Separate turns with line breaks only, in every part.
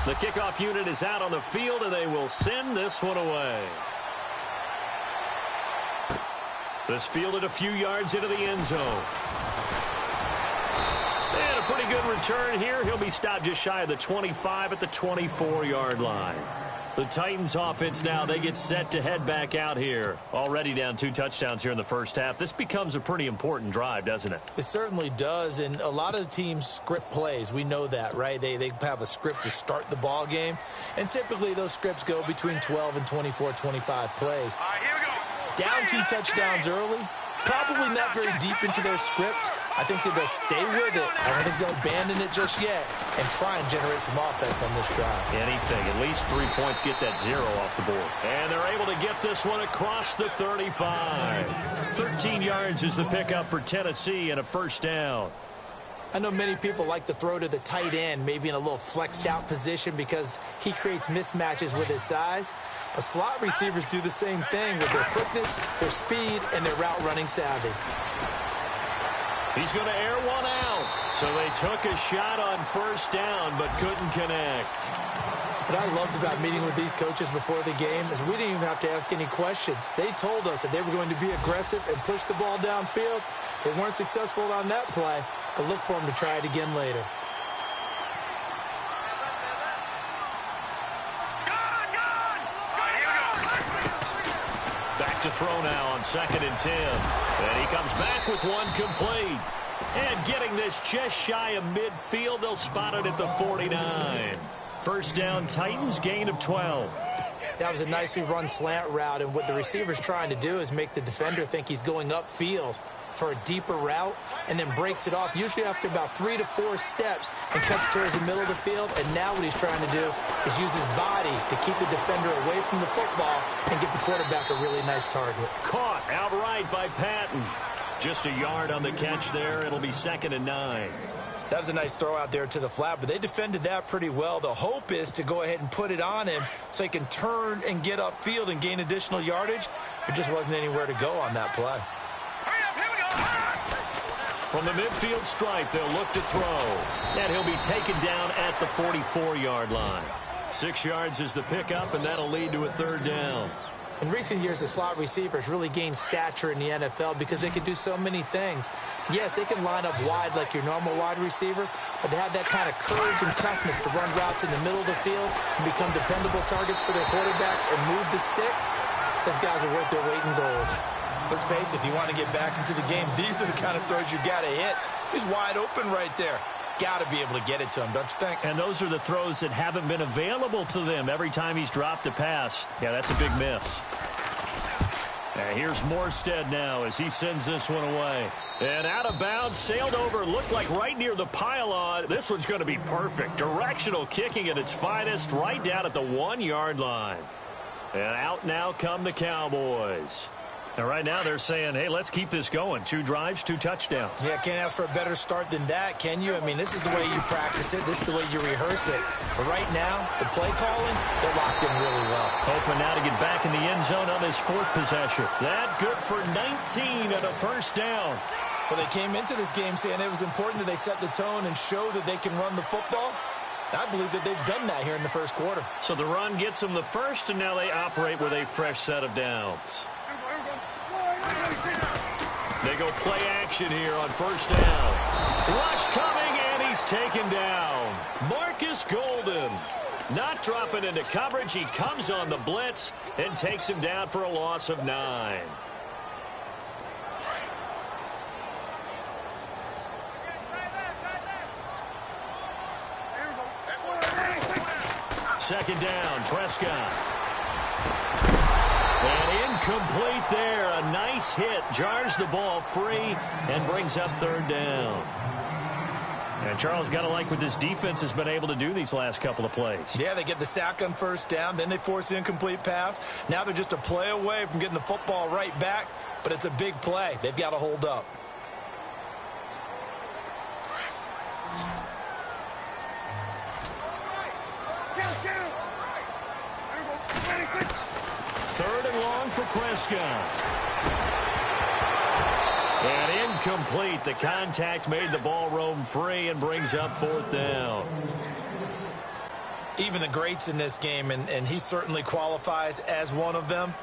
The kickoff unit is out on the field, and they will send this one away. This fielded a few yards into the end zone. And a pretty good return here. He'll be stopped just shy of the 25 at the 24-yard line. The Titans offense now, they get set to head back out here. Already down 2 touchdowns here in the first half. This becomes a pretty important drive, doesn't it?
It certainly does, and a lot of the teams script plays. We know that, right? They have a script to start the ball game, and typically those scripts go between 12 and 24, 25 plays.
All right, here we go.
Down 2 touchdowns early, probably not very deep into their script. I think that they'll stay with it. I don't think they'll abandon it just yet and try and generate some offense on this drive.
Anything. At least 3 points get that 0 off the board. And they're able to get this one across the 35. 13 yards is the pickup for Tennessee and a first down.
I know many people like to throw to the tight end, maybe in a little flexed out position because he creates mismatches with his size. But slot receivers do the same thing with their quickness, their speed, and their route running savvy.
He's going to air one out. So they took a shot on first down but couldn't connect.
What I loved about meeting with these coaches before the game is we didn't even have to ask any questions. They told us that they were going to be aggressive and push the ball downfield. They weren't successful on that play, but look for them to try it again later.
Back to throw now on 2nd and 10. And he comes back with one complete. And getting this just shy of midfield, they'll spot it at the 49. First down, Titans, gain of 12.
That was a nicely run slant route, and what the receiver's trying to do is make the defender think he's going upfield for a deeper route and then breaks it off, usually after about 3 to 4 steps, and cuts towards the middle of the field. And now what he's trying to do is use his body to keep the defender away from the football and get the quarterback a really nice target.
Caught outright by Patton. Just a yard on the catch there. It'll be 2nd and 9.
That was a nice throw out there to the flat, but they defended that pretty well. The hope is to go ahead and put it on him so he can turn and get upfield and gain additional yardage. There just wasn't anywhere to go on that play.
From the midfield stripe, they'll look to throw. And he'll be taken down at the 44-yard line. 6 yards is the pickup, and that'll lead to a 3rd down.
In recent years, the slot receivers really gained stature in the NFL because they can do so many things. Yes, they can line up wide like your normal wide receiver, but to have that kind of courage and toughness to run routes in the middle of the field and become dependable targets for their quarterbacks and move the sticks, those guys are worth their weight in gold. Let's face it, if you want to get back into the game, these are the kind of throws you got to hit. He's wide open right there. Got to be able to get it to him, don't you think?
And those are the throws that haven't been available to them every time he's dropped a pass. Yeah, that's a big miss. And here's Morstead now as he sends this one away. And out of bounds, sailed over, looked like right near the pylon. This one's going to be perfect. Directional kicking at its finest, right down at the 1-yard line. And out now come the Cowboys. And right now they're saying, hey, let's keep this going. 2 drives, 2 touchdowns.
Yeah, can't ask for a better start than that, can you? I mean, this is the way you practice it. This is the way you rehearse it. But right now, the play calling, they're locked in really well.
Hoping now to get back in the end zone on this 4th possession. That good for 19 and a first down.
Well, they came into this game saying it was important that they set the tone and show that they can run the football. I believe that they've done that here in the first quarter.
So the run gets them the first, and now they operate with a fresh set of downs. They go play action here on first down. Rush coming, and he's taken down. Marcus Golden not dropping into coverage. He comes on the blitz and takes him down for a loss of 9. Second down, Prescott. And incomplete there. A nice hit. Jars the ball free and brings up 3rd down. And Charles, got to like what this defense has been able to do these last couple of plays.
Yeah, they get the sack on first down. Then they force the incomplete pass. Now they're just a play away from getting the football right back. But it's a big play. They've got to hold up.
Third and long for Prescott. And incomplete. The contact made the ball roam free and brings up 4th down.
Even the greats in this game, and he certainly qualifies as one of them,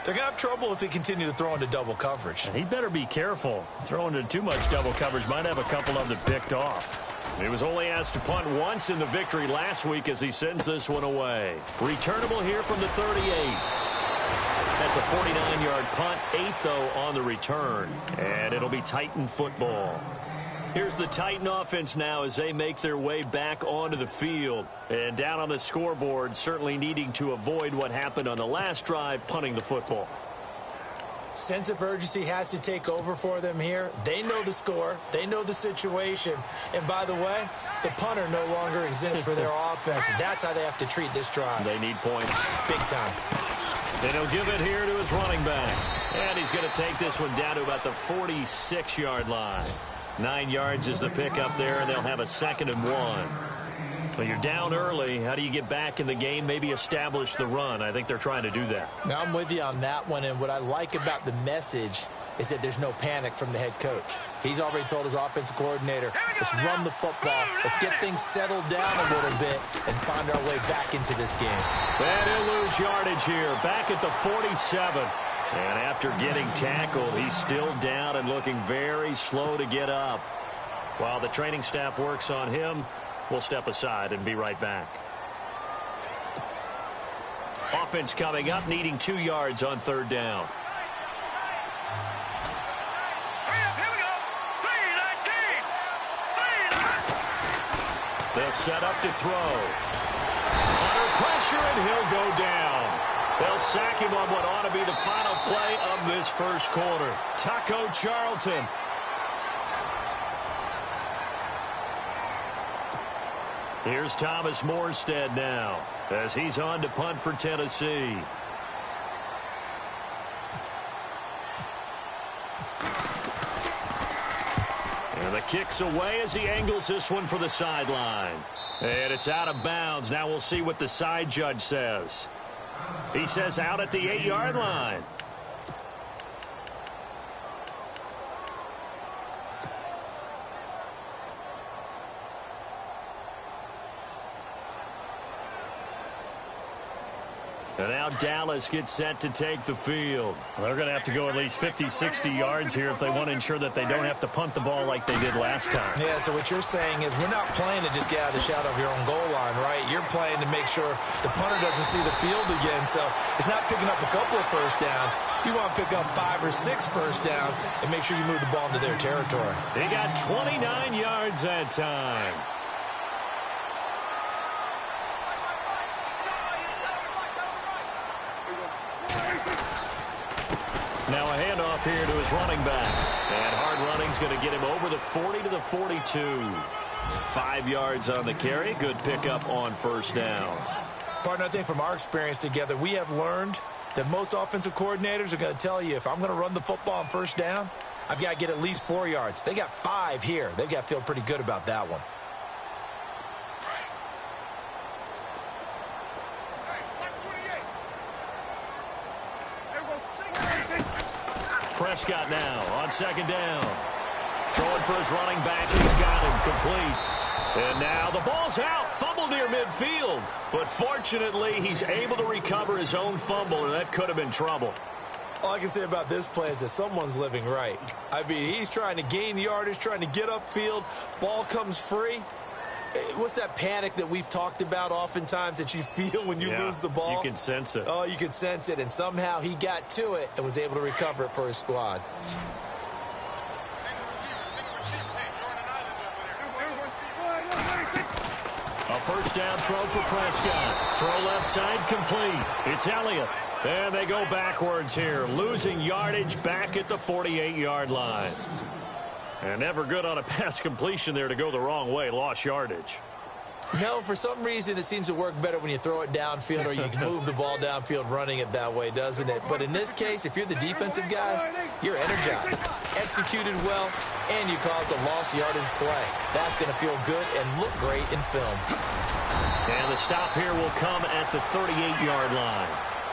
they're going to have trouble if they continue to throw into double coverage.
And he better be careful. Throwing into too much double coverage might have a couple of them picked off. He was only asked to punt once in the victory last week as he sends this one away. Returnable here from the 38. That's a 49-yard punt, 8 though on the return. And it'll be Titan football. Here's the Titan offense now as they make their way back onto the field. And down on the scoreboard, certainly needing to avoid what happened on the last drive, punting the football.
Sense of urgency has to take over for them here. They know the score. They know the situation. And by the way, the punter no longer exists for their offense. And that's how they have to treat this drive.
They need points.
Big time.
And he'll give it here to his running back. And he's going to take this one down to about the 46-yard line. 9 yards is the pickup there, and they'll have a 2nd and 1. Well, you're down early. How do you get back in the game, maybe establish the run? I think they're trying to do that.
Now, I'm with you on that one, and what I like about the message is that there's no panic from the head coach. He's already told his offensive coordinator, let's run the football, let's get things settled down a little bit and find our way back into this game.
And he'll lose yardage here, back at the 47. And after getting tackled, he's still down and looking very slow to get up. While the training staff works on him, we'll step aside and be right back. Offense coming up, needing 2 yards on 3rd down. They'll set up to throw. Under pressure, and he'll go down. They'll sack him on what ought to be the final play of this first quarter. Taco Charlton. Here's Thomas Morstead now as he's on to punt for Tennessee. And the kick's away as he angles this one for the sideline. And it's out of bounds. Now we'll see what the side judge says. He says out at the 8-yard line. And now Dallas gets set to take the field. They're going to have to go at least 50, 60 yards here if they want to ensure that they don't have to punt the ball like they did last time.
Yeah, so what you're saying is we're not playing to just get out of the shadow of your own goal line, right? You're playing to make sure the punter doesn't see the field again. So it's not picking up a couple of first downs. You want to pick up 5 or 6 first downs and make sure you move the ball into their territory.
They got 29 yards that time. Now a handoff here to his running back. And hard running's going to get him over the 40 to the 42. 5 yards on the carry. Good pickup on first down.
Partner, I think from our experience together, we have learned that most offensive coordinators are going to tell you if I'm going to run the football on first down, I've got to get at least 4 yards. They got 5 here. They've got to feel pretty good about that one.
Prescott now on 2nd down. Throwing for his running back. He's got him complete. And now the ball's out. Fumble near midfield. But fortunately, he's able to recover his own fumble, and that could have been trouble.
All I can say about this play is that someone's living right. I mean, he's trying to gain yardage, trying to get upfield. Ball comes free. What's that panic that we've talked about oftentimes that you feel when you lose the ball?
You can sense it.
Oh, you can sense it. And somehow he got to it and was able to recover it for his squad.
A first down throw for Prescott. Throw left side complete. It's Elliott. And they go backwards here, losing yardage back at the 48-yard line. And never good on a pass completion there to go the wrong way. Lost yardage.
No, for some reason it seems to work better when you throw it downfield or you can move the ball downfield running it that way, doesn't it? But in this case, if you're the defensive guys, you're energized, executed well, and you caused a lost yardage play. That's going to feel good and look great in film.
And the stop here will come at the 38-yard line.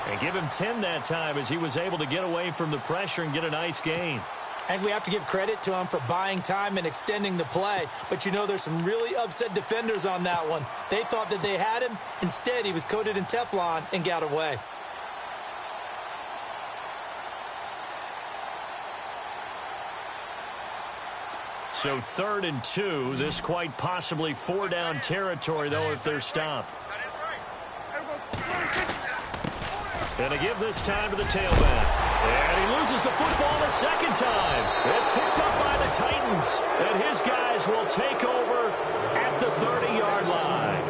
And give him 10 that time as he was able to get away from the pressure and get a nice gain.
And we have to give credit to him for buying time and extending the play. But you know, there's some really upset defenders on that one. They thought that they had him. Instead, he was coated in Teflon and got away.
So 3rd and 2. This quite possibly 4-down territory, though, if they're stopped. And to give this time to the tailback. And he loses the football a second time. It's picked up by the Titans. And his guys will take over at the 30-yard line.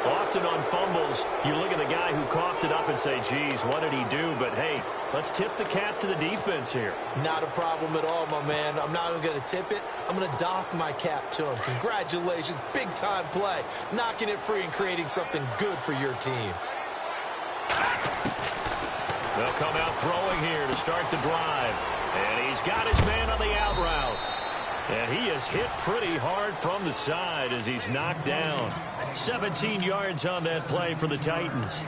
Often on fumbles, you look at the guy who coughed it up and say, geez, what did he do? But, hey, let's tip the cap to the defense here.
Not a problem at all, my man. I'm not even going to tip it. I'm going to doff my cap to him. Congratulations. Big-time play. Knocking it free and creating something good for your team.
They'll come out throwing here to start the drive. And he's got his man on the out route. And he is hit pretty hard from the side as he's knocked down. 17 yards on that play for the Titans.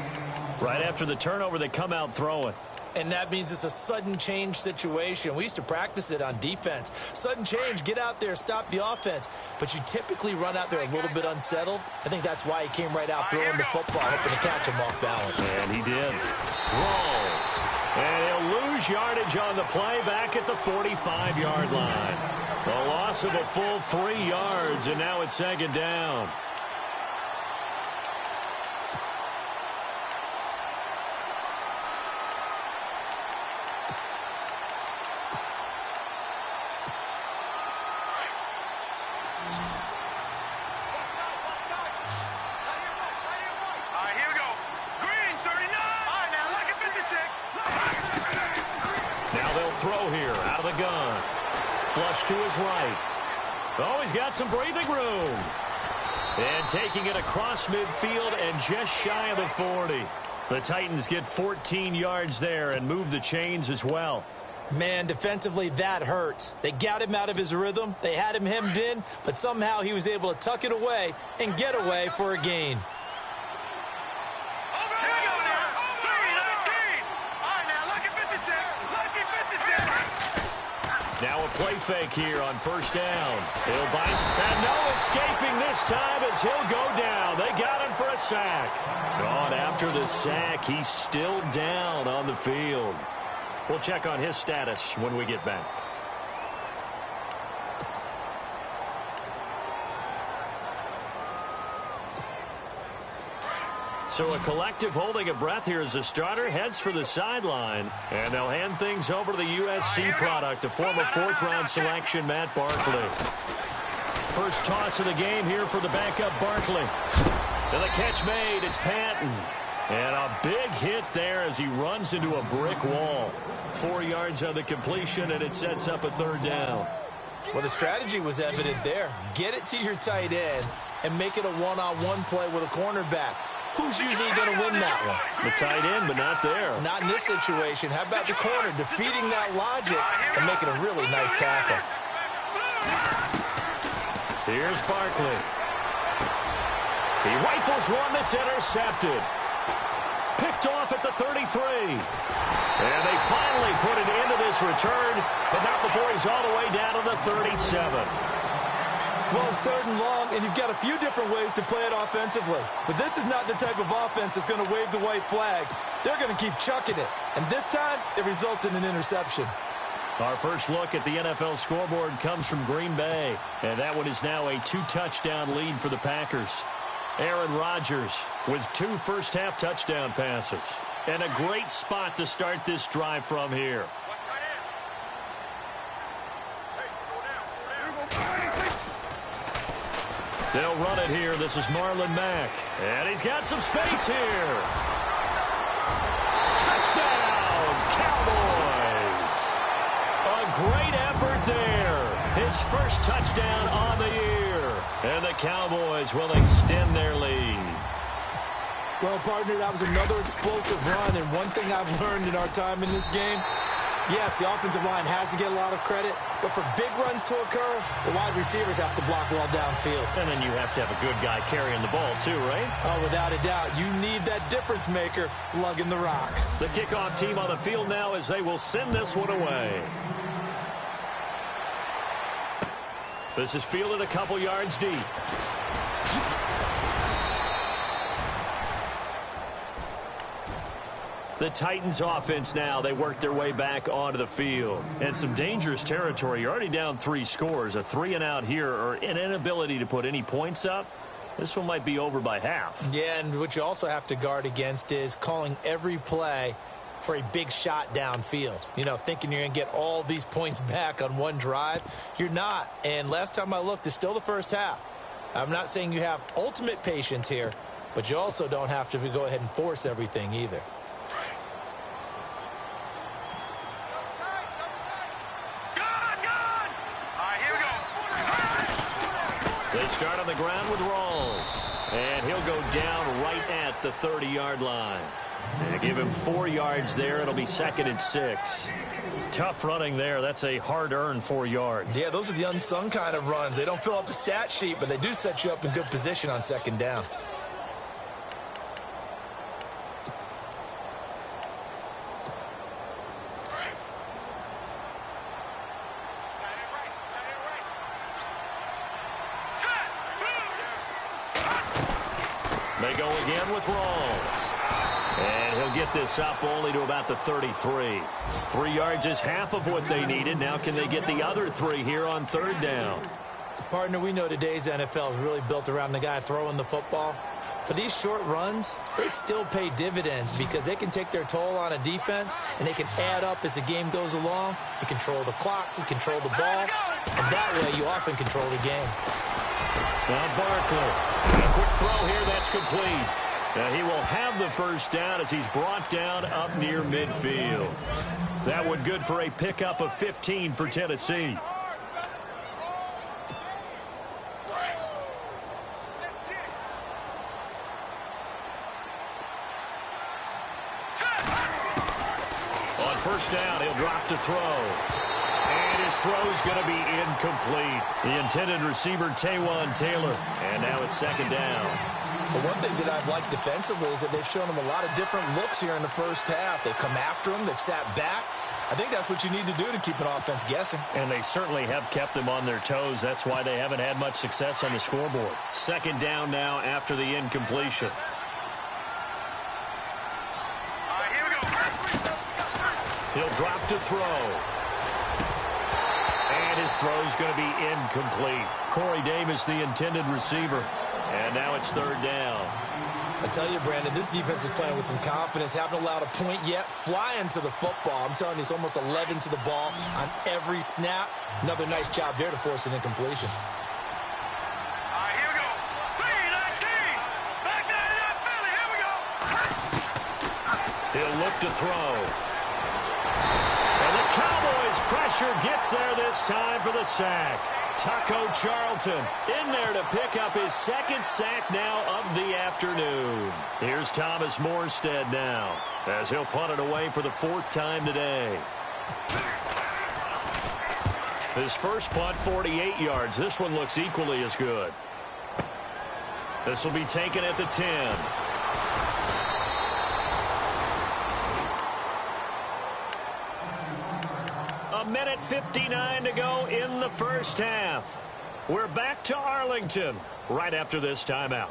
Right after the turnover, they come out throwing.
And that means it's a sudden change situation. We used to practice it on defense. Sudden change, get out there, stop the offense. But you typically run out there a little bit unsettled. I think that's why he came right out throwing the football, hoping to catch him off balance.
And he did. Rolls. And he'll lose yardage on the play back at the 45-yard line. A loss of a full 3 yards, and now it's 2nd down. Throw here out of the gun. Flush to his right. Oh, he's got some breathing room. And taking it across midfield and just shy of the 40. The Titans get 14 yards there and move the chains as well.
Man, defensively, that hurts. They got him out of his rhythm. They had him hemmed in, but somehow he was able to tuck it away and get away for a gain.
Now a play fake here on 1st down. He'll bite, and no escaping this time as he'll go down. They got him for a sack. Gone after the sack. He's still down on the field. We'll check on his status when we get back. So a collective holding of breath here as the starter heads for the sideline. And they'll hand things over to the USC product, a former 4th-round selection, Matt Barkley. First toss of the game here for the backup Barkley. And the catch made, it's Patton. And a big hit there as he runs into a brick wall. 4 yards on the completion, and it sets up a 3rd down.
Well, the strategy was evident there. Get it to your tight end and make it a one-on-one play with a cornerback. Who's usually going to win that one?
The tight end, but not there.
Not in this situation. How about the corner defeating that logic and making a really nice tackle?
Here's Barkley. He rifles one that's intercepted. Picked off at the 33. And they finally put an end to this return, but not before he's all the way down to the 37.
Well, it's 3rd and long, and you've got a few different ways to play it offensively. But this is not the type of offense that's going to wave the white flag. They're going to keep chucking it. And this time, it results in an interception.
Our first look at the NFL scoreboard comes from Green Bay. And that one is now a 2-touchdown lead for the Packers. Aaron Rodgers with 2 first-half touchdown passes. And a great spot to start this drive from here. They'll run it here. This is Marlon Mack. And he's got some space here. Touchdown, Cowboys. A great effort there. His first touchdown on the year. And the Cowboys will extend their lead.
Well, partner, that was another explosive run. And one thing I've learned in our time in this game, yes, the offensive line has to get a lot of credit, but for big runs to occur, the wide receivers have to block well downfield.
And then you have to have a good guy carrying the ball too, right?
Oh, without a doubt. You need that difference maker lugging the rock.
The kickoff team on the field now as they will send this one away. This is fielded a couple yards deep. The Titans offense now, they work their way back onto the field. And some dangerous territory. You're already down 3 scores. A 3-and-out here or an inability to put any points up. This one might be over by half.
Yeah, and what you also have to guard against is calling every play for a big shot downfield. You know, thinking you're going to get all these points back on one drive. You're not. And last time I looked, it's still the first half. I'm not saying you have ultimate patience here, but you also don't have to go ahead and force everything either.
They start on the ground with Rawls. And he'll go down right at the 30-yard line. And give him 4 yards there. It'll be 2nd and 6. Tough running there. That's a hard-earned 4 yards.
Yeah, those are the unsung kind of runs. They don't fill up the stat sheet, but they do set you up in good position on 2nd down.
They go again with Rawls. And he'll get this up only to about the 33. 3 yards is half of what they needed. Now can they get the other 3 here on 3rd down?
Partner, we know today's NFL is really built around the guy throwing the football. For these short runs, they still pay dividends because they can take their toll on a defense and they can add up as the game goes along. You control the clock, you control the ball, and that way you often control the game.
Now Barkley, a quick throw here, that's complete. Now he will have the first down as he's brought down up near midfield. That one good for a pickup of 15 for Tennessee. On first down, he'll drop to throw. And his throw's going to be incomplete. The intended receiver, Taywan Taylor. And now it's 2nd down.
But one thing that I've liked defensively is that they've shown him a lot of different looks here in the first half. They've come after him. They've sat back. I think that's what you need to do to keep an offense guessing.
And they certainly have kept them on their toes. That's why they haven't had much success on the scoreboard. 2nd down now after the incompletion. He'll drop to throw. And his throw's going to be incomplete. Corey Davis, the intended receiver. And now it's 3rd down.
I tell you, Brandon, this defense is playing with some confidence. Haven't allowed a point yet. Flying to the football. I'm telling you, it's almost 11 to the ball on every snap. Another nice job there to force an incompletion.
Here we go. 3-19. Back down to that Philly. Here we go.
He'll look to throw. And the Cowboys' pressure gets there this time for the sack. Taco Charlton in there to pick up his 2nd sack now of the afternoon. Here's Thomas Morstead now as he'll punt it away for the 4th time today. His first punt, 48 yards. This one looks equally as good. This will be taken at the 10. A minute 59 to go in the first half. We're back to Arlington right after this timeout.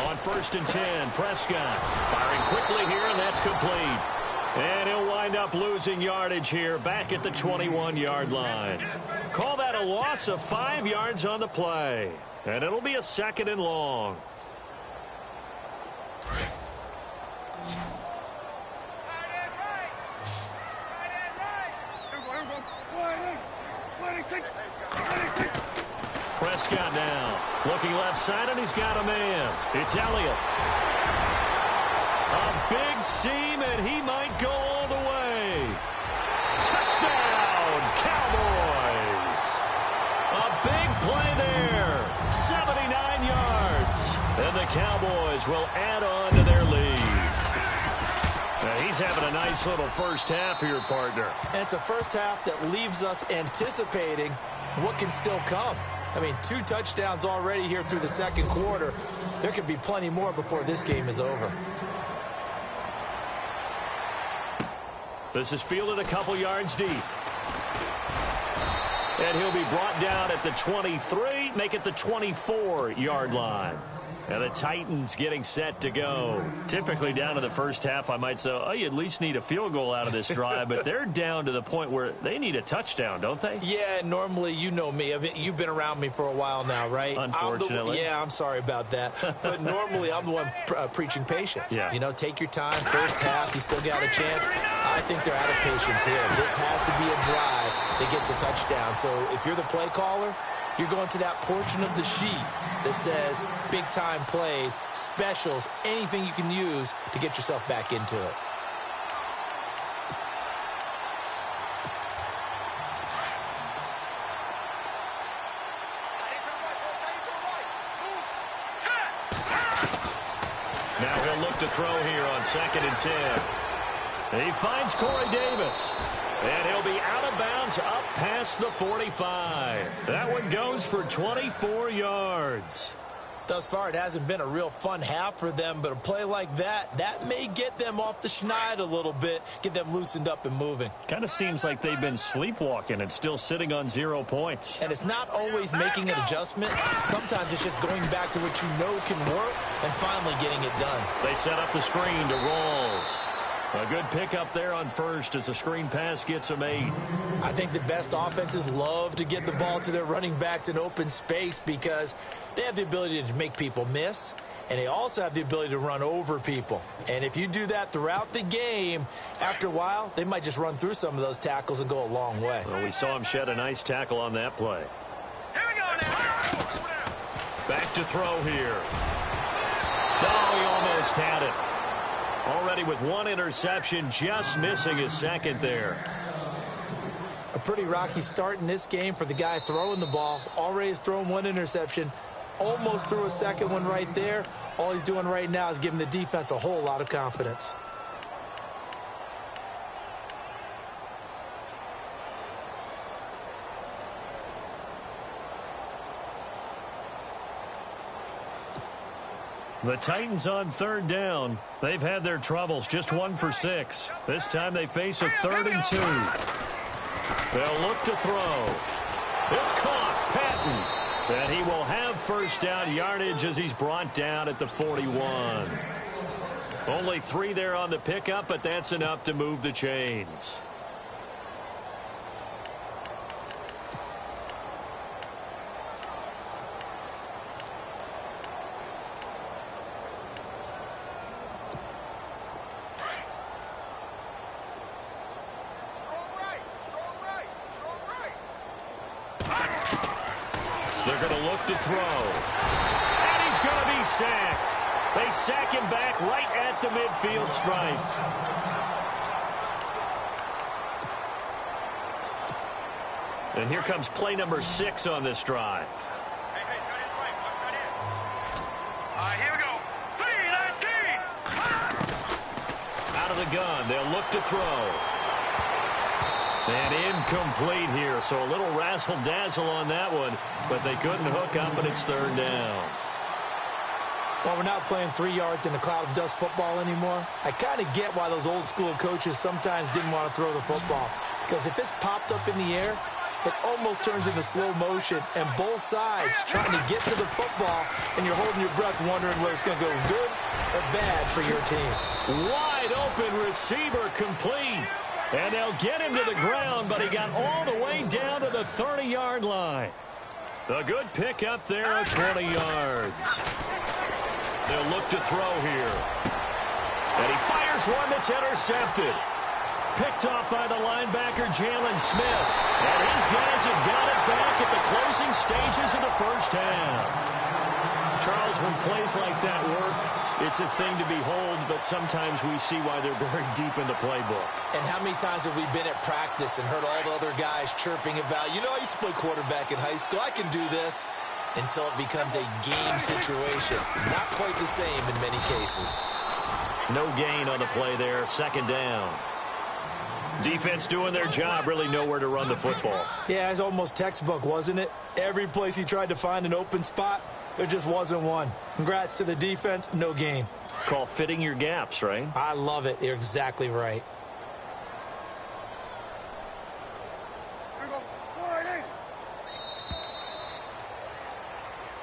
On 1st and 10, Prescott firing quickly here, and that's complete. And he'll wind up losing yardage here back at the 21-yard line. Call that a loss of 5 yards on the play. And it'll be a 2nd and long. Prescott now looking left side, and he's got a man. It's Elliott. A big seam, and he might go all the way. Touchdown, Cowboys. A big play there. 79 yards. And the Cowboys will add on to their lead. Now he He's having a nice little first half here, partner.
And it's a first half that leaves us anticipating what can still come. I mean, 2 touchdowns already here through the second quarter. There could be plenty more before this game is over.
This is fielded a couple yards deep. And he'll be brought down at the 23, make it the 24-yard line. And the Titans getting set to go. Typically down to the first half, I might say, oh, you at least need a field goal out of this drive. But they're down to the point where they need a touchdown, don't they?
Yeah, normally, you know me. I mean, you've been around me for a while now, right?
Unfortunately.
I'm sorry about that. But normally, I'm the one preaching patience.
Yeah.
You know, take your time. First half, you still got a chance. I think they're out of patience here. This has to be a drive that gets a touchdown. So if you're the play caller, you're going to that portion of the sheet that says big-time plays, specials, anything you can use to get yourself back into it.
Now he'll look to throw here on 2nd and 10. He finds Corey Davis. And he'll be out of bounds up past the 45. That one goes for 24 yards.
Thus far, it hasn't been a real fun half for them, but a play like that may get them off the schneid a little bit, get them loosened up and moving.
Kind of seems like they've been sleepwalking and still sitting on 0 points.
And it's not always making an adjustment. Sometimes it's just going back to what you know can work and finally getting it done.
They set up the screen to Rawls. A good pickup there on first as the screen pass gets them 8.
I think the best offenses love to get the ball to their running backs in open space because they have the ability to make people miss, and they also have the ability to run over people. And if you do that throughout the game, after a while, they might just run through some of those tackles and go a long way.
Well, we saw him shed a nice tackle on that play.
Here we go now.
Back to throw here. Oh, he almost had it. Already with 1 interception, just missing his 2nd there.
A pretty rocky start in this game for the guy throwing the ball. Already has thrown 1 interception. Almost threw a 2nd one right there. All he's doing right now is giving the defense a whole lot of confidence.
The Titans on 3rd down. They've had their troubles, just 1 for 6. This time they face a 3rd and 2. They'll look to throw. It's caught. Patton. And he will have first down yardage as he's brought down at the 41. Only 3 there on the pickup, but that's enough to move the chains. They're going to look to throw. And he's going to be sacked. They sack him back right at the midfield stripe. And here comes play number 6 on this drive.
Hey, cut in right. Cut in. Here we go. 3-19.
Out of the gun. They'll look to throw. And incomplete here, so a little razzle-dazzle on that one, but they couldn't hook up, and it's 3rd down.
Well, we're not playing 3 yards in a cloud of dust football anymore. I kind of get why those old-school coaches sometimes didn't want to throw the football, because if it's popped up in the air, it almost turns into slow motion, and both sides trying to get to the football, and you're holding your breath wondering whether it's going to go good or bad for your team.
Wide open receiver complete. And they'll get him to the ground, but he got all the way down to the 30-yard line. A good pick up there at 20 yards. They'll look to throw here. And he fires one that's intercepted. Picked off by the linebacker, Jalen Smith. And his guys have got it back at the closing stages of the first half. Charles, when plays like that work, it's a thing to behold, but sometimes we see why they're very deep in the playbook.
And how many times have we been at practice and heard all the other guys chirping about, you know, I used to play quarterback in high school, I can do this, until it becomes a game situation. Not quite the same in many cases.
No gain on the play there, second down. Defense doing their job, really nowhere to run the football.
Yeah, it's almost textbook, wasn't it? Every place he tried to find an open spot, there just wasn't one. Congrats to the defense, no gain.
Call fitting your gaps, right?
I love it. You're exactly right.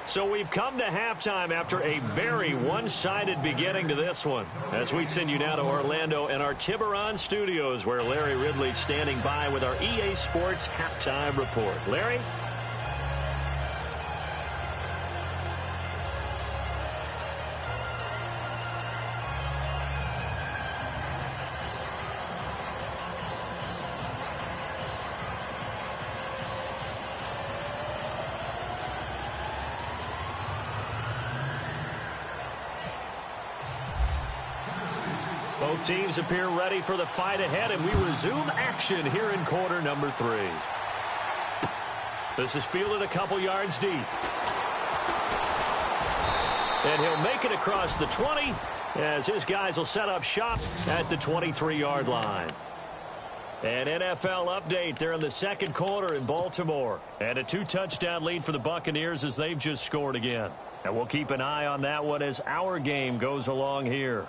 So we've come to halftime after a very one-sided beginning to this one. As we send you now to Orlando and our Tiburon studios, where Larry Ridley's standing by with our EA Sports halftime report. Larry? Both teams appear ready for the fight ahead, and we resume action here in quarter number 3. This is fielded a couple yards deep. And he'll make it across the 20 as his guys will set up shop at the 23-yard line. An NFL update there in the second quarter in Baltimore. And a 2-touchdown lead for the Buccaneers as they've just scored again. And we'll keep an eye on that one as our game goes along here.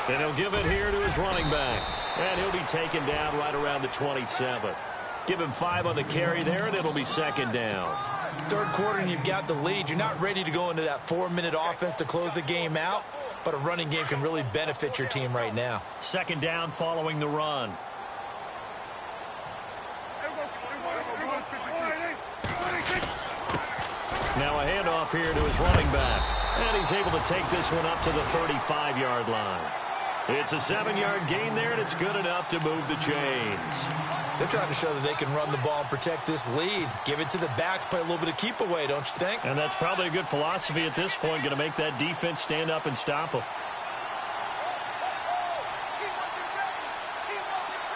And he'll give it here to his running back. And he'll be taken down right around the 27. Give him 5 on the carry there, and it'll be second down.
Third quarter, and you've got the lead. You're not ready to go into that 4-minute offense to close the game out, but a running game can really benefit your team right now.
Second down following the run. Now a handoff here to his running back. And he's able to take this one up to the 35-yard line. It's a 7-yard gain there, and it's good enough to move the chains.
They're trying to show that they can run the ball and protect this lead. Give it to the backs, play a little bit of keep away, don't you think?
And that's probably a good philosophy at this point, going to make that defense stand up and stop them.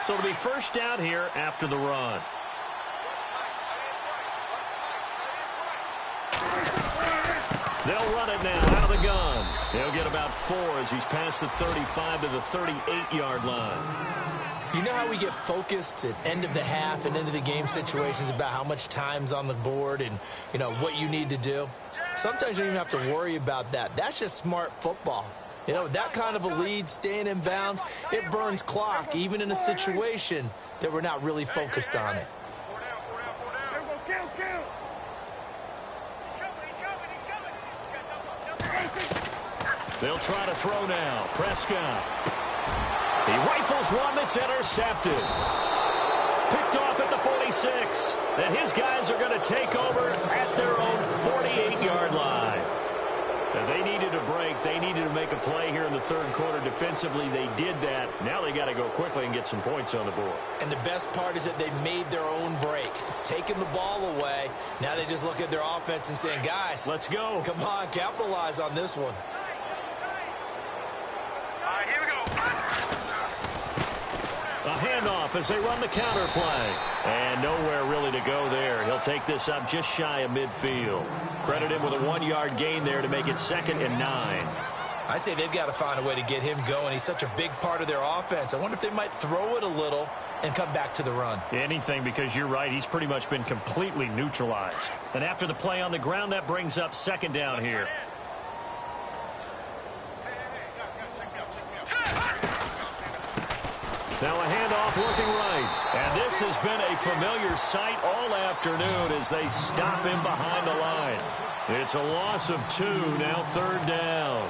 So it'll be first down here after the run. They'll run it now out of the gun. They'll get about 4 as he's past the 35 to the 38-yard line.
You know how we get focused at end of the half and end of the game situations about how much time's on the board and, you know, what you need to do? Sometimes you don't even have to worry about that. That's just smart football. You know, that kind of a lead, staying in bounds, it burns clock, even in a situation that we're not really focused on it.
They'll try to throw now. Prescott. He rifles one that's intercepted. Picked off at the 46. And his guys are going to take over at their own 48-yard line. And they needed a break. They needed to make a play here in the third quarter. Defensively, they did that. Now they got to go quickly and get some points on the board.
And the best part is that they made their own break. Taking the ball away. Now they just look at their offense and saying, guys,
let's go.
Come on, capitalize on this one.
Here we go.
A handoff as they run the counter play. And nowhere really to go there. He'll take this up just shy of midfield. Credit him with a 1-yard gain there to make it 2nd and 9.
I'd say they've got to find a way to get him going. He's such a big part of their offense. I wonder if they might throw it a little and come back to the run.
Anything, because you're right. He's pretty much been completely neutralized. And after the play on the ground, that brings up second down here. Now a handoff looking right. And this has been a familiar sight all afternoon as they stop him behind the line. It's a loss of 2, now third down.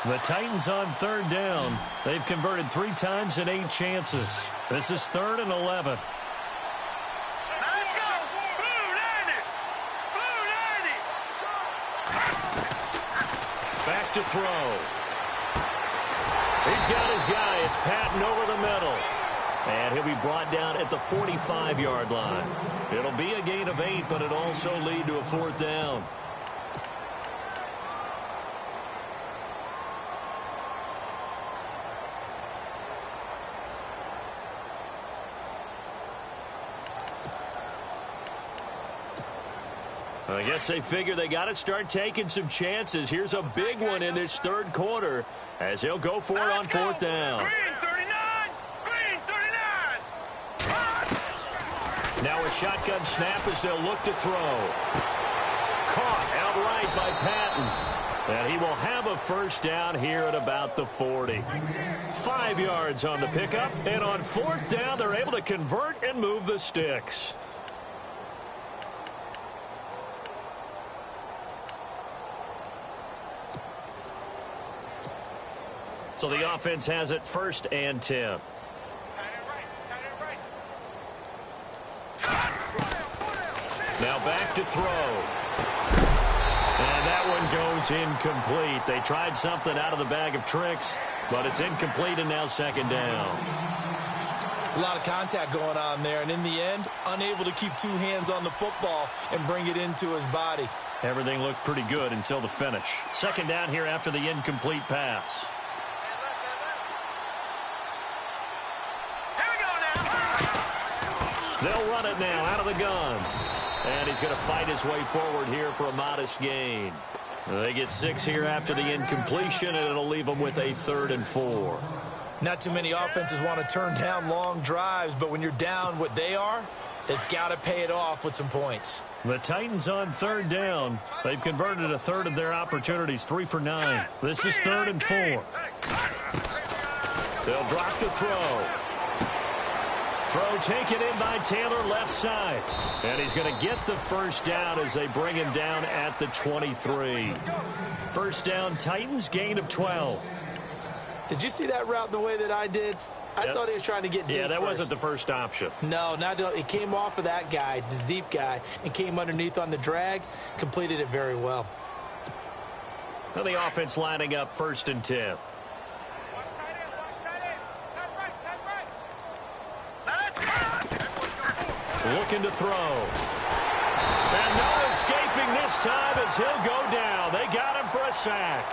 The Titans on third down. They've converted 3 times in 8 chances. This is 3rd and 11.
Let's go. Blue 90. Blue 90.
Back to throw. He's got his guy. It's Patton over the middle. And he'll be brought down at the 45-yard line. It'll be a gain of 8, but it'll also lead to a 4th down. I guess they figure they got to start taking some chances. Here's a big one in this third quarter as he'll go for it on fourth down.
Green 39! Green 39!
Now a shotgun snap as they'll look to throw. Caught outright by Patton. And he will have a first down here at about the 40. 5 yards on the pickup. And on fourth down, they're able to convert and move the sticks. So the offense has it first and 10. Now back to throw. And that one goes incomplete. They tried something out of the bag of tricks, but it's incomplete and now second down.
It's a lot of contact going on there, and in the end, unable to keep two hands on the football and bring it into his body.
Everything looked pretty good until the finish. Second down here after the incomplete pass. They'll run it now out of the gun. And he's going to fight his way forward here for a modest gain. They get 6 here after the incompletion, and it'll leave them with a 3rd and 4.
Not too many offenses want to turn down long drives, but when you're down what they are, they've got to pay it off with some points.
The Titans on third down. They've converted a third of their opportunities, 3 for 9. This is 3rd and 4. They'll drop the throw. Throw taken in by Taylor left side. And he's going to get the first down as they bring him down at the 23. First down, Titans, gain of 12.
Did you see that route the way that I did? I thought he was trying to get deep.
Yeah, that wasn't the first option.
No, it came off of that guy, the deep guy, and came underneath on the drag, completed it very well.
So the offense lining up 1st and 10. Looking to throw. And no escaping this time as he'll go down. They got him for a sack.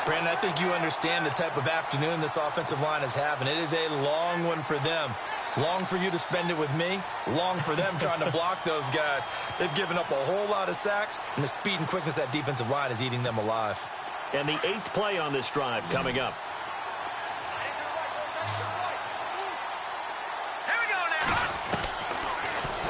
Brandon, I think you understand the type of afternoon this offensive line is having. It is a long one for them. Long for you to spend it with me. Long for them trying to block those guys. They've given up a whole lot of sacks, and the speed and quickness of that defensive line is eating them alive.
And the 8th play on this drive coming up.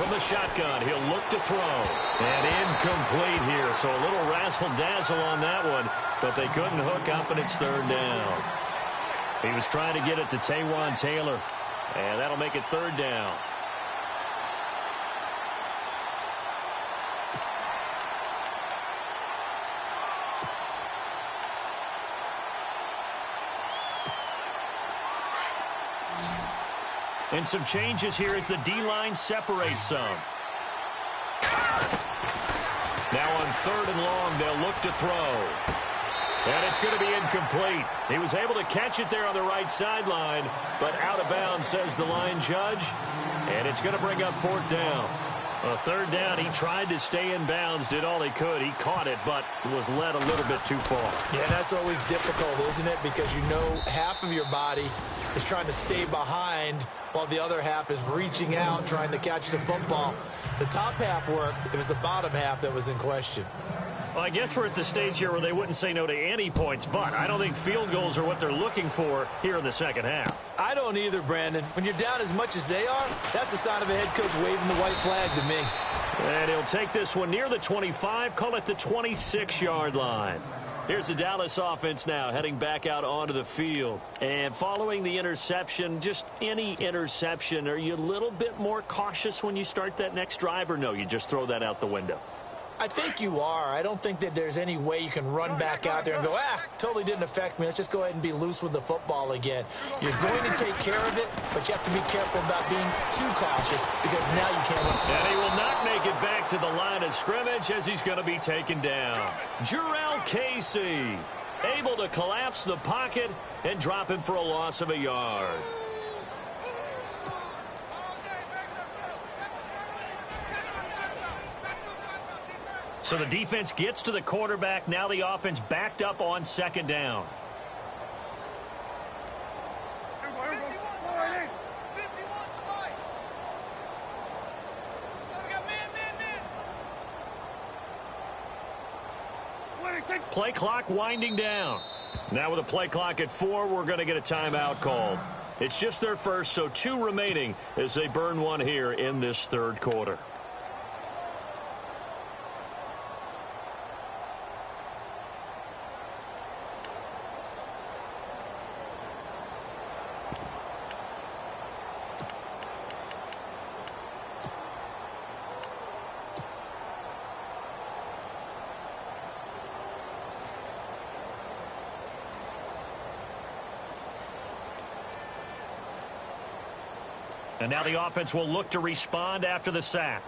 From the shotgun, he'll look to throw. And incomplete here, so a little razzle-dazzle on that one, but they couldn't hook up, and it's 3rd down. He was trying to get it to Taywan Taylor, and that'll make it 3rd down. And some changes here as the D-line separates some. Now on 3rd and long, they'll look to throw. And it's going to be incomplete. He was able to catch it there on the right sideline, but out of bounds, says the line judge. And it's going to bring up 4th down. 3rd down, he tried to stay in bounds, did all he could. He caught it, but was led a little bit too far.
Yeah, that's always difficult, isn't it? Because you know half of your body is trying to stay behind while the other half is reaching out, trying to catch the football. The top half worked. It was the bottom half that was in question.
Well, I guess we're at the stage here where they wouldn't say no to any points, but I don't think field goals are what they're looking for here in the second half.
I don't either, Brandon. When you're down as much as they are, that's the sign of a head coach waving the white flag to me.
And he'll take this one near the 25, call it the 26-yard line. Here's the Dallas offense now heading back out onto the field. And following the interception, just any interception, are you a little bit more cautious when you start that next drive, or no, you just throw that out the window?
I think you are. I don't think that there's any way you can run back out there and go, totally didn't affect me. Let's just go ahead and be loose with the football again. You're going to take care of it, but you have to be careful about being too cautious because now you can't run.
And he will not make it back to the line of scrimmage as he's going to be taken down. Jurrell Casey able to collapse the pocket and drop him for a loss of a yard. So the defense gets to the quarterback. Now the offense backed up on 2nd down. Play clock winding down. Now with a play clock at 4, we're going to get a timeout called. It's just their first, so 2 remaining as they burn one here in this third quarter. And now the offense will look to respond after the sack.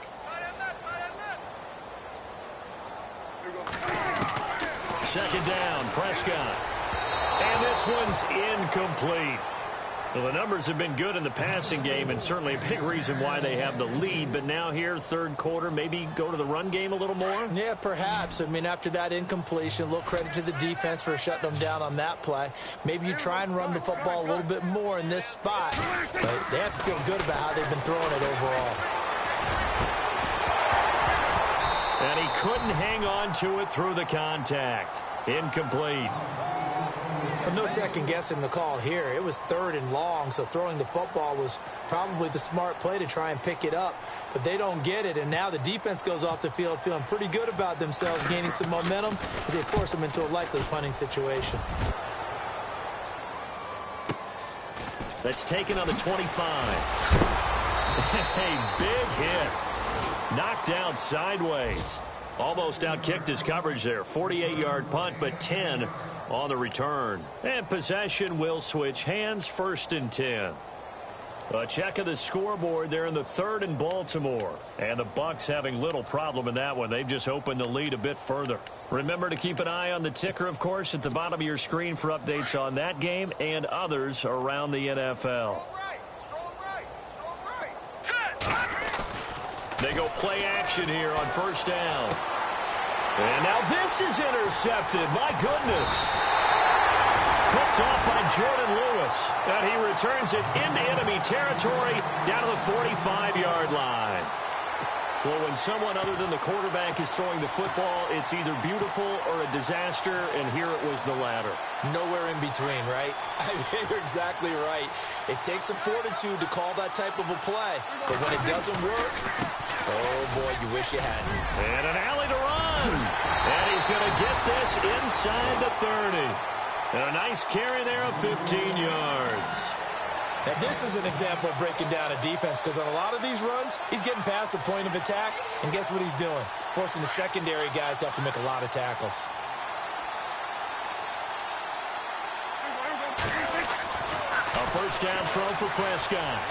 Second down, Prescott. And this one's incomplete. Well, the numbers have been good in the passing game, and certainly a big reason why they have the lead. But now here, third quarter, maybe go to the run game a little more?
Yeah, perhaps. I mean, after that incompletion, a little credit to the defense for shutting them down on that play. Maybe you try and run the football a little bit more in this spot. But they have to feel good about how they've been throwing it overall.
And he couldn't hang on to it through the contact. Incomplete.
But no second guessing the call here. It was 3rd and long, so throwing the football was probably the smart play to try and pick it up. But they don't get it, and now the defense goes off the field feeling pretty good about themselves, gaining some momentum as they force them into a likely punting situation.
That's taken on the 25. A big hit. Knocked down sideways. Almost outkicked his coverage there. 48-yard punt, but 10 on the return. And possession will switch hands, 1st and 10. A check of the scoreboard there in the 3rd and Baltimore. And the Bucs having little problem in that one. They've just opened the lead a bit further. Remember to keep an eye on the ticker, of course, at the bottom of your screen for updates on that game and others around the NFL. They go play action here on 1st down. And now this is intercepted. My goodness. Picked off by Jordan Lewis. And he returns it into enemy territory down to the 45-yard line. Well, when someone other than the quarterback is throwing the football, it's either beautiful or a disaster, and here it was the latter.
Nowhere in between, right? I mean, you're exactly right. It takes some fortitude to call that type of a play. But when it doesn't work, oh, boy, you wish you hadn't.
And an alley to run. And he's going to get this inside the 30. And a nice carry there of 15 yards.
Now, this is an example of breaking down a defense, because on a lot of these runs, he's getting past the point of attack, and guess what he's doing? Forcing the secondary guys to have to make a lot of tackles.
A 1st down throw for Prescott.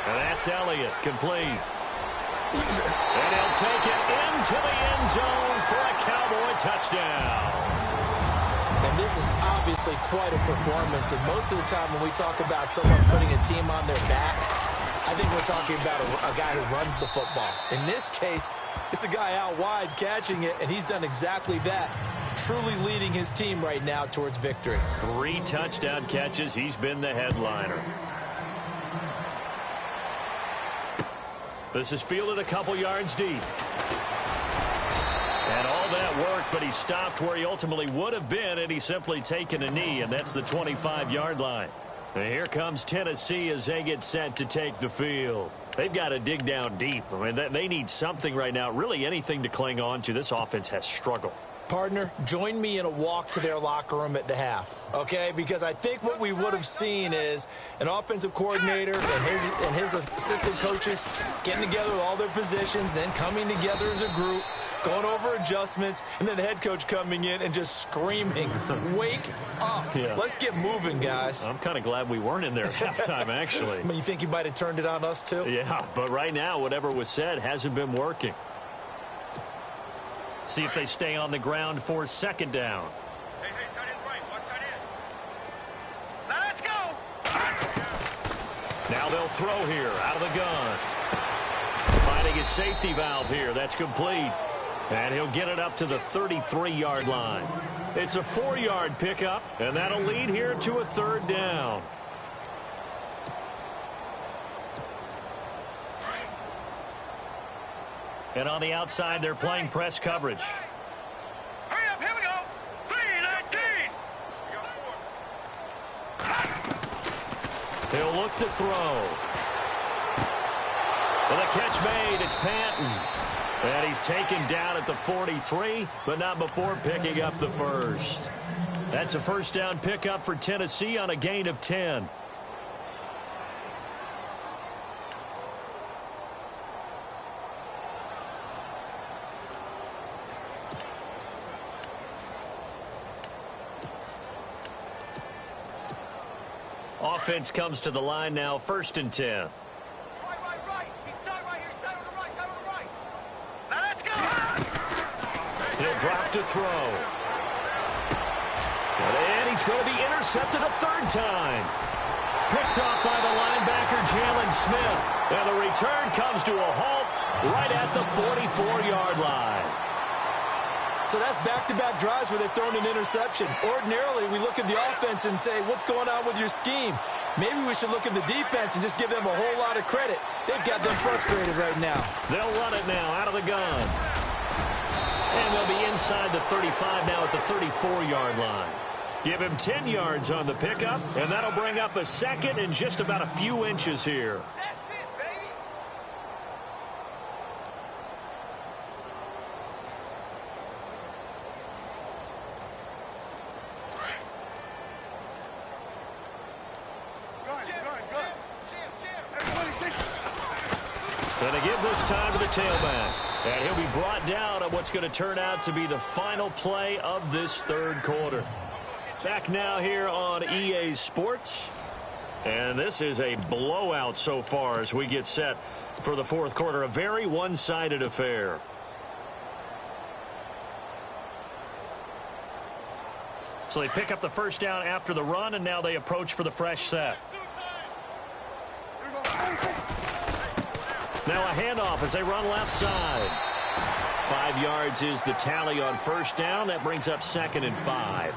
And that's Elliott, complete. And he'll take it into the end zone for a Cowboy touchdown.
And this is obviously quite a performance. And most of the time when we talk about someone putting a team on their back, I think we're talking about a guy who runs the football. In this case, it's a guy out wide catching it, and he's done exactly that, truly leading his team right now towards victory.
3 touchdown catches. He's been the headliner. This is fielded a couple yards deep. And all that work, but he stopped where he ultimately would have been, and he's simply taken a knee, and that's the 25-yard line. And here comes Tennessee as they get set to take the field. They've got to dig down deep. I mean, they need something right now, really anything to cling on to. This offense has struggled.
Partner, join me in a walk to their locker room at the half, okay? Because I think what we would have seen is an offensive coordinator and his assistant coaches getting together with all their positions, then coming together as a group, going over adjustments, and then the head coach coming in and just screaming, wake up. Yeah. Let's get moving, guys.
I'm kind of glad we weren't in there at halftime, actually.
I mean, you think you might have turned it on us, too?
Yeah, but right now, whatever was said hasn't been working. See if they stay on the ground for 2nd down.
Hey, tight end right. Watch tight end. Let's go.
Now they'll throw here out of the gun. Finding his safety valve here. That's complete. And he'll get it up to the 33-yard line. It's a 4-yard pickup, and that'll lead here to a 3rd down. And on the outside, they're playing press coverage.
Hurry up, here we go.
He'll look to throw. With a catch made, it's Patton. And he's taken down at the 43, but not before picking up the first. That's a first down pickup for Tennessee on a gain of 10. Offense comes to the line now, 1st and 10. He'll drop to throw. And he's going to be intercepted a 3rd time. Picked off by the linebacker, Jalen Smith. And the return comes to a halt right at the 44-yard line.
So that's back-to-back drives where they've thrown an interception. Ordinarily, we look at the offense and say, what's going on with your scheme? Maybe we should look at the defense and just give them a whole lot of credit. They've got them frustrated right now.
They'll run it now out of the gun. And they'll be inside the 35 now at the 34-yard line. Give him 10 yards on the pickup, and that'll bring up a 2nd and just about a few inches here. Going to give this time to the tailback. And he'll be brought down on what's going to turn out to be the final play of this 3rd quarter. Back now here on EA Sports. And this is a blowout so far as we get set for the 4th quarter. A very one-sided affair. So they pick up the first down after the run, and now they approach for the fresh set. Now a handoff as they run left side. 5 yards is the tally on first down. That brings up 2nd and 5.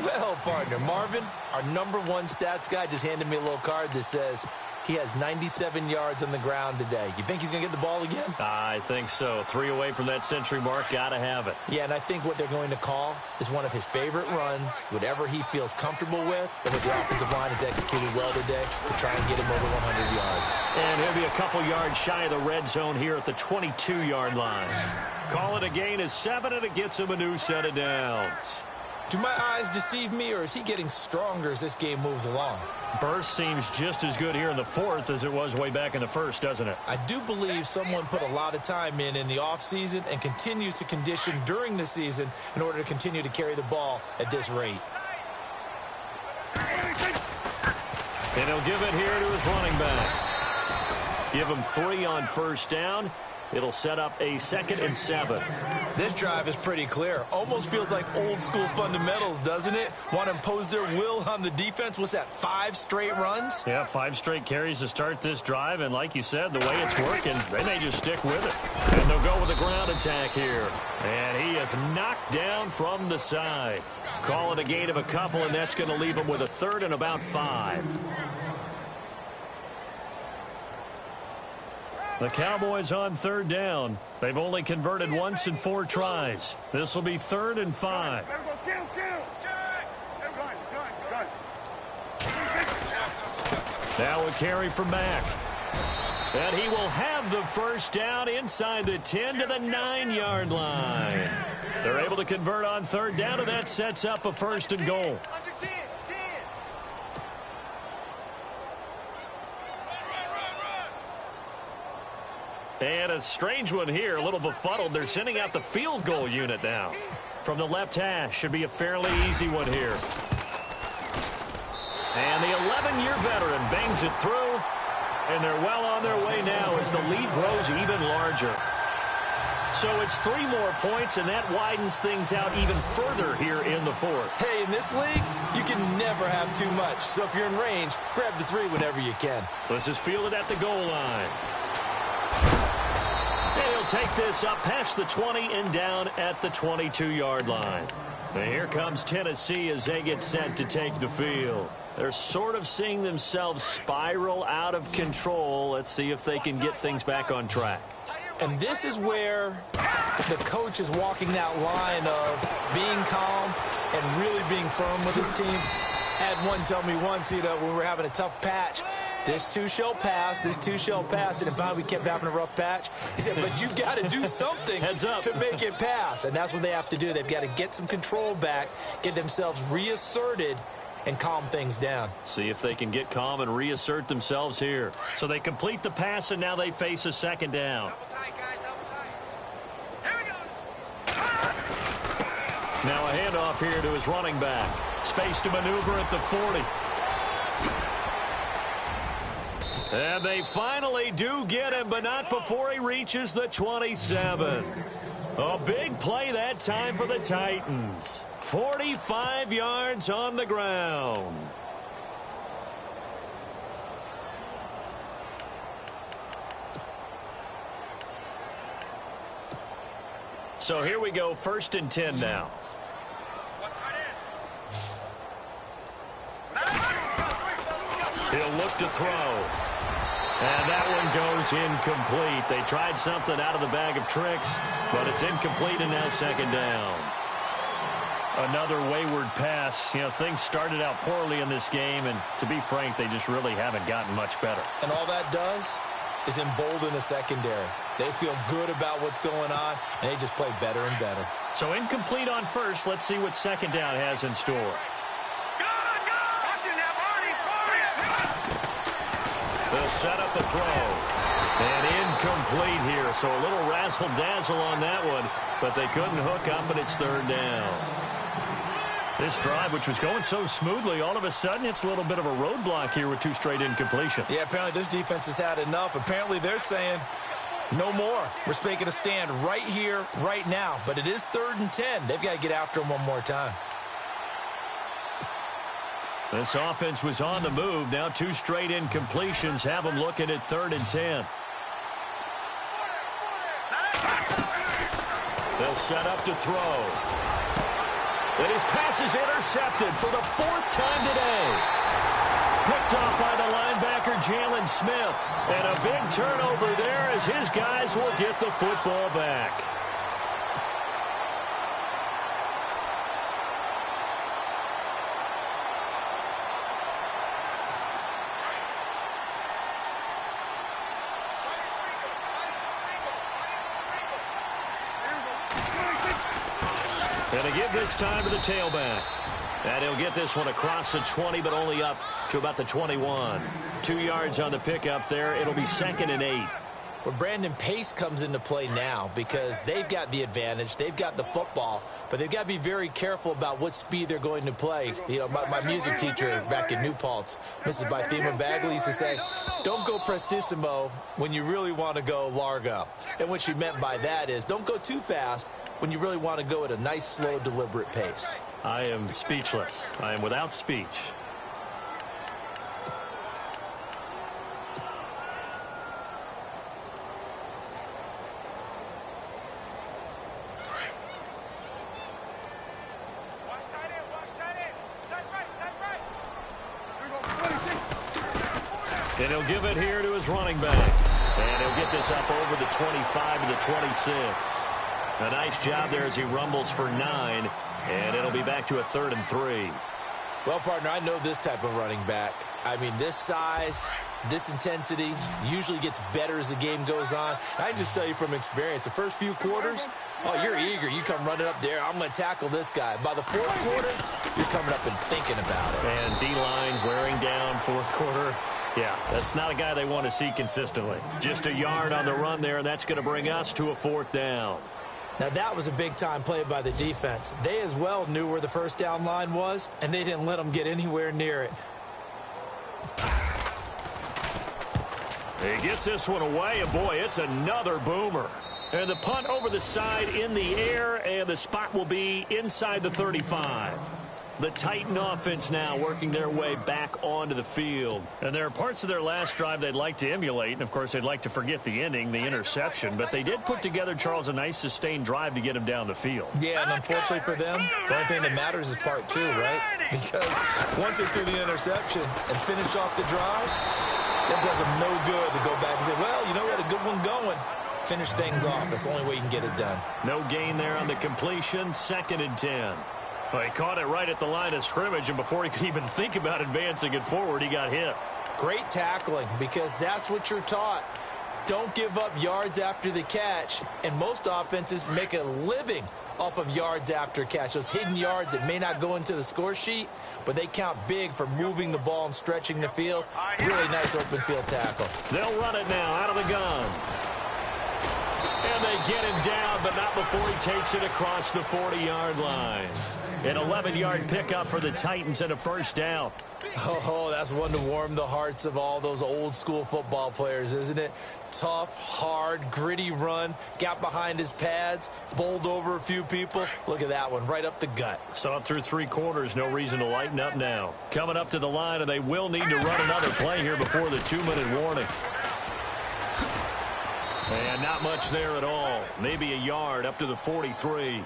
Well, partner, Marvin, our #1 stats guy just handed me a little card that says he has 97 yards on the ground today. You think he's going to get the ball again?
I think so. 3 away from that century mark. Got to have it.
Yeah, and I think what they're going to call is one of his favorite runs, whatever he feels comfortable with, and what the offensive line has executed well today to try and get him over 100 yards.
And he'll be a couple yards shy of the red zone here at the 22-yard line. Call it a gain of 7, and it gets him a new set of downs.
Do my eyes deceive me, or is he getting stronger as this game moves along?
Burst seems just as good here in the 4th as it was way back in the 1st, doesn't it?
I do believe someone put a lot of time in the offseason and continues to condition during the season in order to continue to carry the ball at this rate.
And he'll give it here to his running back. Give him 3 on first down. It'll set up a 2nd and 7.
This drive is pretty clear. Almost feels like old school fundamentals, doesn't it? Want to impose their will on the defense. What's that, 5 straight runs?
Yeah, 5 straight carries to start this drive. And like you said, the way it's working, they may just stick with it. And they'll go with a ground attack here. And he is knocked down from the side. Call it a gain of a couple, and that's going to leave him with a 3rd and about 5. The Cowboys on 3rd down. They've only converted once in 4 tries. This will be 3rd and 5. Now a carry from Mack. And he will have the first down inside the 10 to the 9-yard line. They're able to convert on 3rd down, and that sets up a 1st and goal. And a strange one here, a little befuddled. They're sending out the field goal unit now. From the left hash, should be a fairly easy one here. And the 11-year veteran bangs it through. And they're well on their way now as the lead grows even larger. So it's 3 more points, and that widens things out even further here in the 4th.
Hey, in this league, you can never have too much. So if you're in range, grab the 3 whenever you can.
This is fielded at the goal line. He'll take this up past the 20 and down at the 22-yard line. And here comes Tennessee as they get set to take the field. They're sort of seeing themselves spiral out of control. Let's see if they can get things back on track.
And this is where the coach is walking that line of being calm and really being firm with his team. Had one tell me once, when we were having a tough patch, this too shall pass, this too shall pass. And finally we kept having a rough patch. He said, but you got to do something to make it pass. And that's what they have to do. They've got to get some control back, get themselves reasserted, and calm things down.
See if they can get calm and reassert themselves here. So they complete the pass, and now they face a second down.
Double tight, guys, double tight. Here we go.
Now a handoff here to his running back. Space to maneuver at the 40. And they finally do get him, but not before he reaches the 27. A big play that time for the Titans. 45 yards on the ground. So here we go, 1st and 10 now. He'll look to throw. And that one goes incomplete. They tried something out of the bag of tricks, but it's incomplete and now 2nd down. Another wayward pass. Things started out poorly in this game, and to be frank, they just really haven't gotten much better.
And all that does is embolden the secondary. They feel good about what's going on, and they just play better and better.
So incomplete on 1st. Let's see what 2nd down has in store. They'll set up the throw. And incomplete here. So a little razzle-dazzle on that one, but they couldn't hook up, and it's 3rd down. This drive, which was going so smoothly, all of a sudden it's a little bit of a roadblock here with 2 straight incompletions.
Yeah, apparently this defense has had enough. Apparently they're saying no more. We're making a stand right here, right now. But it is 3rd and 10. They've got to get after him one more time.
This offense was on the move. Now 2 straight incompletions have them looking at 3rd and 10. They'll set up to throw. And his pass is intercepted for the 4th time today. Picked off by the linebacker, Jalen Smith. And a big turnover there as his guys will get the football back. And they give this time to the tailback. And he'll get this one across the 20, but only up to about the 21. 2 yards on the pickup there. It'll be 2nd and 8.
Well, Brandon, pace comes into play now because they've got the advantage. They've got the football, but they've got to be very careful about what speed they're going to play. My music teacher back in New Paltz, Mrs. Bythema Bagley, used to say, don't go prestissimo when you really want to go largo. And what she meant by that is don't go too fast when you really want to go at a nice, slow, deliberate pace.
I am speechless. I am without speech. And he'll give it here to his running back. And he'll get this up over the 25 to the 26. A nice job there as he rumbles for 9. And it'll be back to a 3rd and 3.
Well, partner, I know this type of running back. I mean, this size, this intensity usually gets better as the game goes on. I can just tell you from experience, the first few quarters, oh, you're eager. You come running up there. I'm going to tackle this guy. By the 4th quarter, you're coming up and thinking about it.
And D-line wearing down 4th quarter. Yeah, that's not a guy they want to see consistently. Just a yard on the run there, and that's going to bring us to a 4th down.
Now, that was a big-time play by the defense. They as well knew where the first down line was, and they didn't let them get anywhere near it.
He gets this one away, and boy, it's another boomer. And the punt over the side in the air, and the spot will be inside the 35. The Titan offense now working their way back onto the field. And there are parts of their last drive they'd like to emulate. And, of course, they'd like to forget the ending, the interception. But they did put together, Charles, a nice sustained drive to get him down the field.
Yeah, and unfortunately for them, the only thing that matters is part 2, right? Because once they threw the interception and finished off the drive, that does them no good to go back and say, well, we had a good one going. Finish things off. That's the only way you can get it done.
No gain there on the completion. 2nd and 10. Well, he caught it right at the line of scrimmage, and before he could even think about advancing it forward, he got hit.
Great tackling, because that's what you're taught. Don't give up yards after the catch, and most offenses make a living off of yards after catch. Those hidden yards that may not go into the score sheet, but they count big for moving the ball and stretching the field. Really nice open field tackle.
They'll run it now out of the gun. And they get him down, but not before he takes it across the 40-yard line. An 11-yard pickup for the Titans and a first down.
Oh, that's one to warm the hearts of all those old-school football players, isn't it? Tough, hard, gritty run, got behind his pads, bowled over a few people. Look at that one, right up the gut.
Saw it through 3 quarters, no reason to lighten up now. Coming up to the line, and they will need to run another play here before the 2-minute warning. And not much there at all. Maybe a yard up to the 43.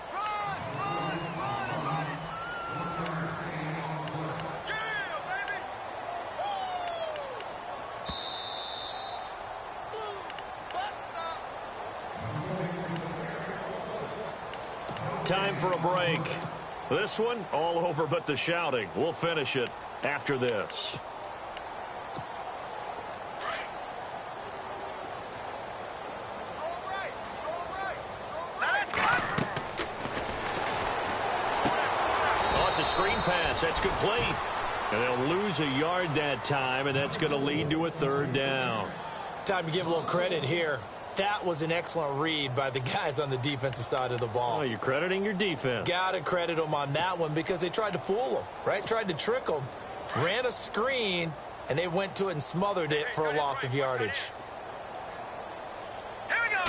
Time for a break. This one, all over but the shouting. We'll finish it after this. Oh, it's a screen pass. That's complete. And they'll lose a yard that time, and that's going to lead to a third down.
Time to give a little credit here. That was an excellent read by the guys on the defensive side of the ball.
Oh, you're crediting your defense.
Got to credit them on that one because they tried to fool them, right? Tried to trick them, ran a screen, and they went to it and smothered it for a loss of yardage.
Here we go.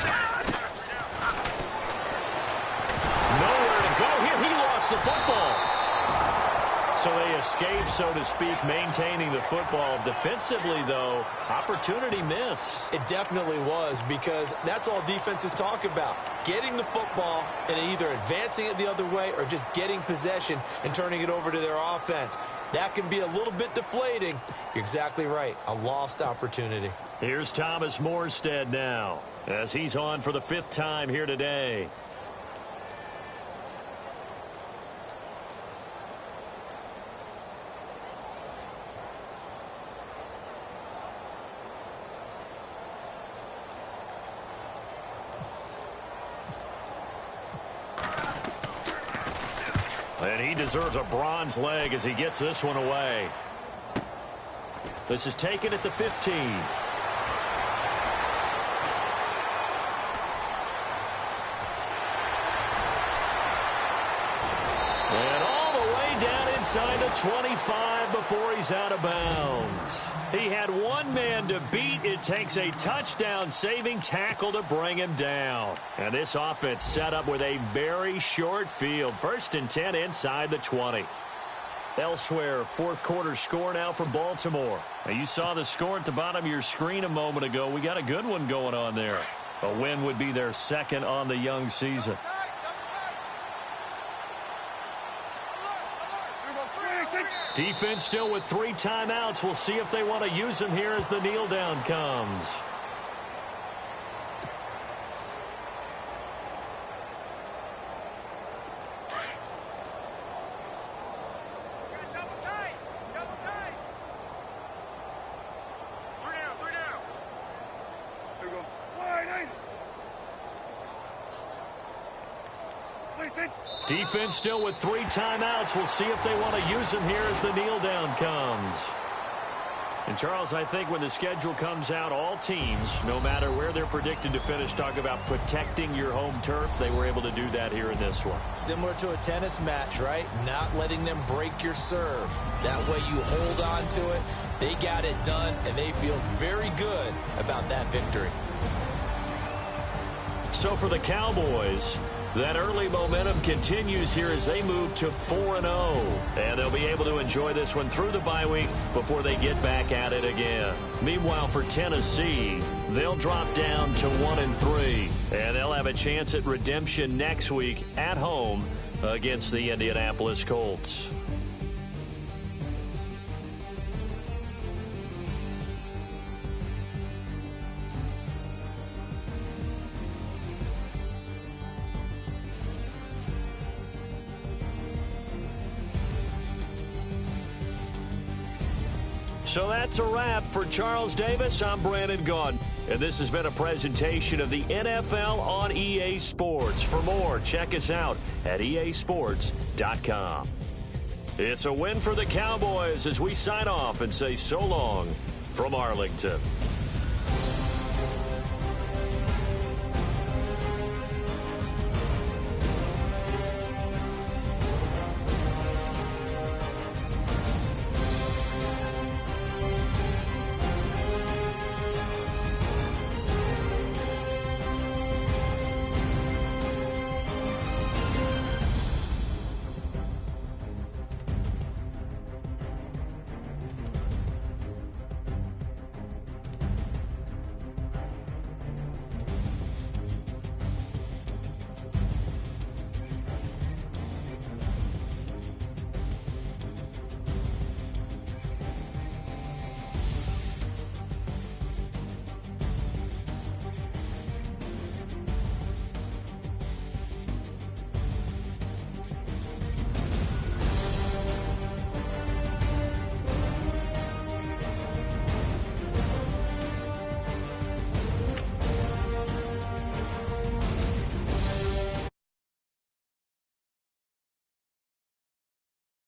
Nowhere to go here. He lost the football. So they escape, so to speak, maintaining the football. Defensively, though, opportunity miss.
It definitely was because that's all defenses talk about. Getting the football and either advancing it the other way or just getting possession and turning it over to their offense. That can be a little bit deflating. You're exactly right. A lost opportunity.
Here's Thomas Morstead now as he's on for the 5th time here today. And he deserves a bronze leg as he gets this one away. This is taken at the 15. And all the way down inside the 25 before he's out of bounds. He had one man to beat. It takes a touchdown-saving tackle to bring him down. And this offense set up with a very short field. 1st and 10 inside the 20. Elsewhere, 4th quarter score now for Baltimore. Now, you saw the score at the bottom of your screen a moment ago. We got a good one going on there. A win would be their 2nd on the young season. Defense still with 3 timeouts. We'll see if they want to use them here as the kneel down comes. Defense still with 3 timeouts. We'll see if they want to use them here as the kneel down comes. And, Charles, I think when the schedule comes out, all teams, no matter where they're predicted to finish, talk about protecting your home turf. They were able to do that here in this one.
Similar to a tennis match, right? Not letting them break your serve. That way you hold on to it. They got it done, and they feel very good about that victory.
So for the Cowboys, that early momentum continues here as they move to 4-0. And they'll be able to enjoy this one through the bye week before they get back at it again. Meanwhile, for Tennessee, they'll drop down to 1-3. And they'll have a chance at redemption next week at home against the Indianapolis Colts. So that's a wrap. For Charles Davis, I'm Brandon Gaudin. And this has been a presentation of the NFL on EA Sports. For more, check us out at easports.com. It's a win for the Cowboys as we sign off and say so long from Arlington.